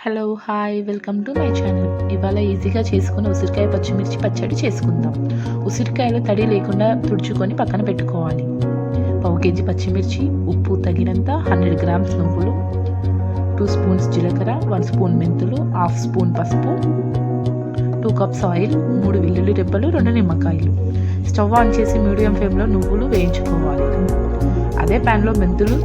Hello hi welcome to my channel. ఇవాళ ఈజీగా చేసుకుని ఉసిరికాయ పచ్చిమిర్చి పచ్చడి చేసుకుందాం. ఉసిరికాయలు తడి లేకుండా తుడుచుకొని పక్కన పెట్టుకోవాలి. 1 కేజీ పచ్చిమిర్చి, ఉప్పు తగినంత, 100 గ్రామ్స్ నువ్వులు, 2 స్పూన్స్ జీలకర్ర, 1 స్పూన్ మెంతులు, 1/2 స్పూన్ పసుపు, 2 కప్స్ ఆయిల్, 3 వెల్లుల్లి రెబ్బలు, 2 నిమ్మకాయలు. స్టవ్ ఆన్ చేసి మీడియం ఫ్లేమ్లో నువ్వులు వేయించుకోవాలి. అదే ప్యాన్లో మెంతులు,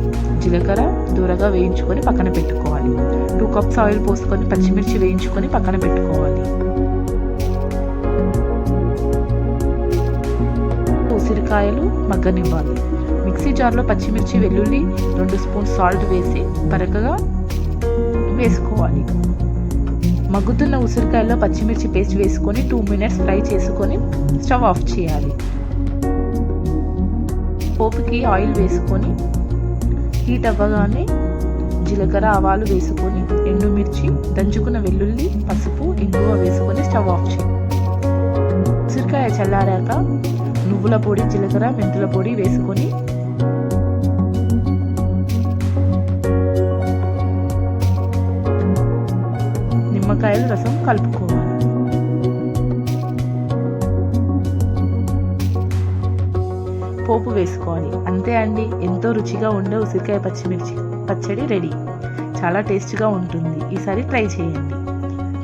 జీలకర్ర దూరగా వేయించుకొని పక్కన పెట్టుకోవాలి. 2 కప్స్ ఆయిల్ పోసుకొని పచ్చిమిర్చి వేయించుకొని పక్కన పెట్టుకోవాలి. ఉసిరికాయలు మగ్గనివ్వాలి. మిక్సీ జార్లో పచ్చిమిర్చి, వెల్లుల్లి, 2 స్పూన్ సాల్ట్ వేసి బరకగా వేసుకోవాలి. మగ్గుతున్న ఉసిరికాయల్లో పచ్చిమిర్చి పేస్ట్ వేసుకొని 2 మినిట్స్ ఫ్రై చేసుకొని స్టవ్ ఆఫ్ చేయాలి. పోపుకి ఆయిల్ వేసుకొని హీట్ అవ్వగానే జీలకర్ర, ఆవాలు వేసుకొని ఎండుమిర్చి, దంచుకున్న వెల్లుల్లి, పసుపు, ఇంగువ వేసుకొని స్టవ్ ఆఫ్ చేయాలి. ఉసిరికాయ చల్లారాక నువ్వుల పొడి, జీలకర్ర, మెంతుల పొడి వేసుకొని నిమ్మకాయల రసం కలుపుకోవాలి. పోపు వేసుకోవాలి. అంతే అండి, ఎంతో రుచిగా ఉండే ఉసిరికాయ పచ్చిమిర్చి పచ్చడి రెడీ. చాలా టేస్ట్గా ఉంటుంది. ఈసారి ట్రై చేయండి.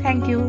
Thank you.